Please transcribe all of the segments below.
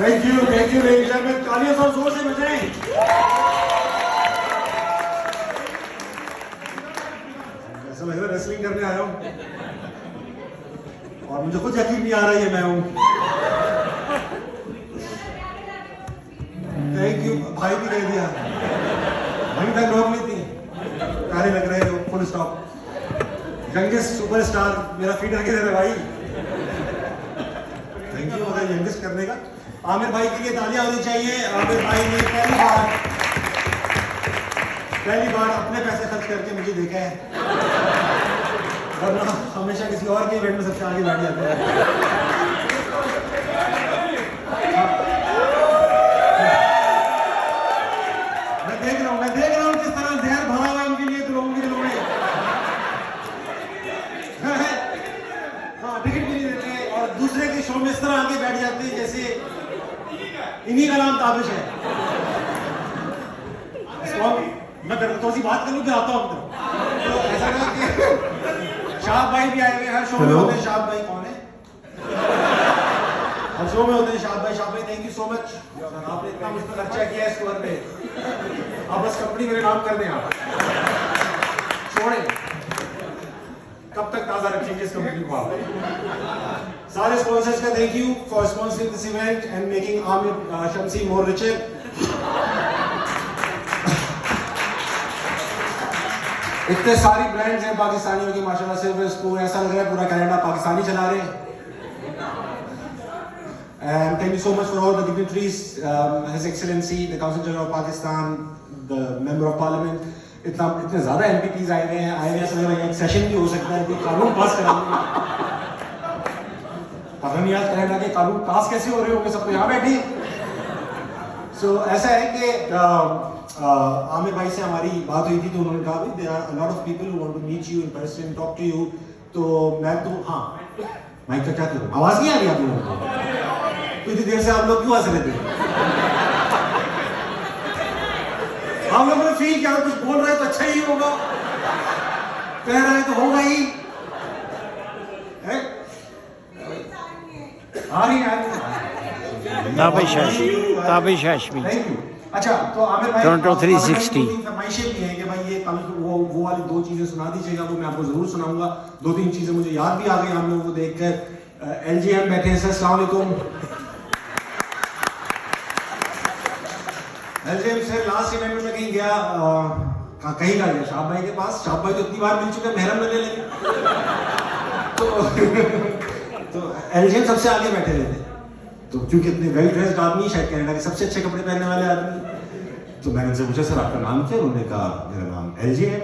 Thank you ladies and gentleman, तालियां जोर से बजाएं। ऐसा लग रहा है रेसलिंग करने आया हूं और मुझे खुद यकीन नहीं आ रहा है मैं हूं। थैंक यू, भाई भी कह दिया, वहीं तक रोक नहीं थी, प्यारे लग रहे हो, फुल स्टॉप। यंगेस्ट सुपरस्टार मेरा फीडर किधर है भाई? थैंक यू अगर यंगेस्ट करने का। आमिर भाई के लिए तालियां होनी चाहिए। आमिर भाई ने पहली बार अपने पैसे खर्च करके मुझे देखा है, वरना हमेशा किसी और के इवेंट में सबसे आगे बैठ जाते हैं। मैं देख रहा हूं किस तरह जहर भरा हुआ है उनके लिए तो लोगों के दिलों में। हाँ, टिकट भी नहीं देते और दूसरे के शो में इस तरह आगे बैठ जाते हैं जैसे इन्हीं का नाम ताबिश है। मैं तो सी बात करूं, आता हूं तो ऐसा कि शाह भाई भी आए हुए, हर शो में होते हैं। शाह भाई कौन है? हर शो में होते हैं शाह भाई थैंक यू सो मच, आपने इतना मुझ पर खर्चा किया है स्टोर पे, आप बस कंपनी मेरे नाम कर दें, आप छोड़ें, कब तक ताजा रखेंगे इस कंपनी को आप? सारे स्पॉन्सर्स का thank you for sponsoring this event and making Aamir Shamsi more richer. इतने सारी ब्रांड्स हैं पाकिस्तानियों की माशाल्लाह, सिर्फ इसको ऐसा लग रहा है पूरा कनाडा पाकिस्तानी चला रहे हैं। And thank you so much for all the dignitaries, His Excellency, the Consul General of Pakistan, the Member of Parliament, इतने ज़्यादा MPPs आए हुए हैं, ऐसा लग रहा है एक सेशन भी हो सकता है, कोई कानून पास कराएंगे। पता नहीं आज कनाडा के कानून पास कैसे हो रहे होंगे, सब तो यहाँ बैठे। So ऐसा है कि आमिर भाई से हमारी बात हुई थी तो उन्होंने कहा भाई there are a lot of people who want to meet you in person, talk to you। तो मैं तो हाँ माइक का क्या करूँ, आवाज़ नहीं आ रही आप लोगों को? तो इतनी देर से आप लोग क्यों हंस रहे थे? हम लोगों ने फील किया कुछ बोल रहे तो अच्छा ही होगा, कह रहे तो होगा ही। ताबिश हाशमी। Thank you. अच्छा तो आमिर भाई टोरंटो 360 फरमाइशें भी हैं कि भाई ये कल वो वाली दो चीजें सुना दीजिएगा, वो मैं आपको जरूर सुनाऊंगा। दो तीन चीजें मुझे याद भी आ गई हम लोगों को देखकर। LGM बैठे हैं सर, अस्सलाम वालेकुम। LGM सर लास्ट इवेंट में मैं कहीं गया, कहीं का गया शाह भाई के पास। शाह भाई तो इतनी बार मिल चुके महरम लगने लगे। तो LGM सबसे आगे बैठे रहते, तो क्योंकि इतने वेल ड्रेस्ड आदमी, शायद कनाडा के सबसे अच्छे कपड़े पहनने वाले आदमी। तो मैंने उनसे पूछा सर आपका नाम क्या? उन्होंने कहा मेरा नाम LG है।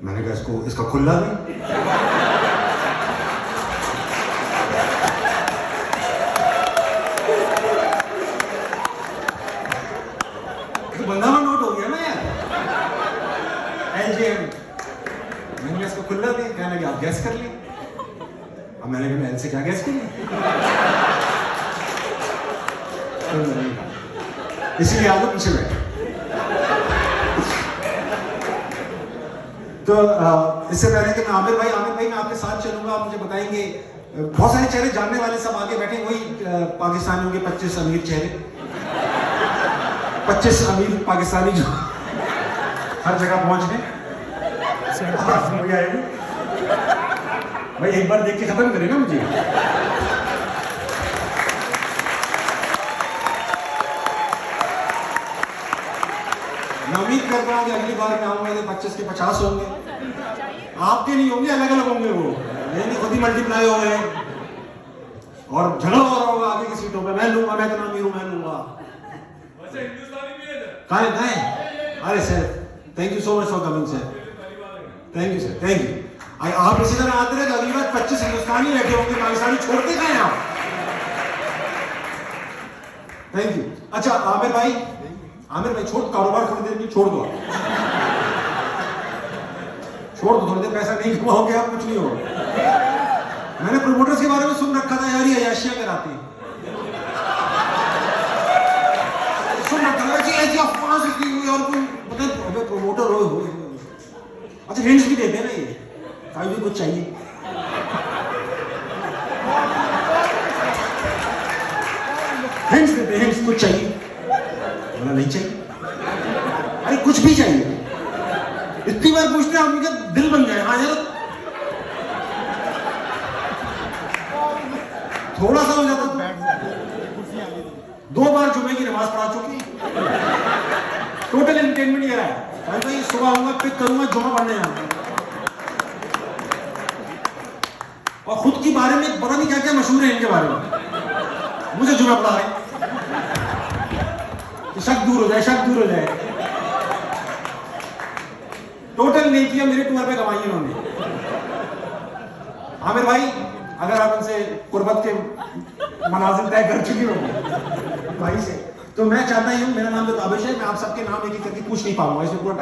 मैंने कहा इसका खुला दें। तो बंदा नोट हो गया ना यार, LGM। मैंने कहा इसका खुला दें, कहने लगे आप गैस कर लें। अब मैंने कहा मैं L से क्या गैस करूं? इसीलिए आगे पीछे बैठे। तो इससे पहले कि मैं आमिर भाई मैं आपके साथ चलूंगा, आप मुझे बताएंगे। बहुत सारे चेहरे जानने वाले सब आगे बैठे, वही पाकिस्तानियों के 25 अमीर चेहरे, 25 अमीर पाकिस्तानी जो हर जगह पहुंच गए। भाई एक बार देख के खत्म करे ना मुझे। मैं उम्मीद कर रहा हूँ कि अगली बार मैं आऊंगा तो 25 के 50 होंगे, आपके नहीं होंगे, अलग अलग होंगे। वो नहीं खुद ही मल्टीप्लाई हो गए और झगड़ा हो रहा होगा आगे की सीटों पे, मैं लूंगा, मैं इतना अमीर हूं, मैं लूंगा। कहाँ? अरे sir thank you so much for coming sir, thank you sir, thank you. आप इसी तरह आते रहे, अगली बार 25 हिंदुस्तानी बैठे होंगे, पाकिस्तानी छोड़ते कहाँ हैं आप? Thank you. अच्छा आमिर भाई छोड़, कारोबार थोड़ी देर में छोड़ दो, छोड़ दो थोड़ी देर, पैसा नहीं कमाओगे आप, कुछ नहीं होगा। मैंने प्रोमोटर्स के बारे में सुन रखा था यार, ये अयाशियां कराते हैं, सुन रखा था ऐसी अफवाह की हुई और कोई मतलब प्रोमोटर हो। अच्छा हिंट्स भी देते हैं ना ये, ताकि भी कुछ चाहिए। हिंट कुछ भी चाहिए। इतनी बार पूछते हैं उनका दिल बन जाए, हाँ यार थोड़ा सा हो जाता। 2 बार जुमे की नमाज पढ़ा चुकी, टोटल एंटरटेनमेंट ये रहा है भाई, सुबह आऊंगा पिक करूंगा जुमा पढ़ने जाऊंगा, और खुद के बारे में पता नहीं क्या क्या मशहूर है इनके बारे में, मुझे जुमा पढ़ा है, शक दूर हो जाए, शक दूर हो जाए। टोटल नेकियां मेरे टूर पे कमाई इन्होंने। आमिर भाई, अगर आप इनसे कुर्बत के मनाजिल तय कर चुकी हो भाई से, तो मैं चाहता ही हूं, मेरा नाम तो ताबिश है, मैं आप सबके नाम एक एक करके पूछ नहीं पाऊंगा, इसमें पूरा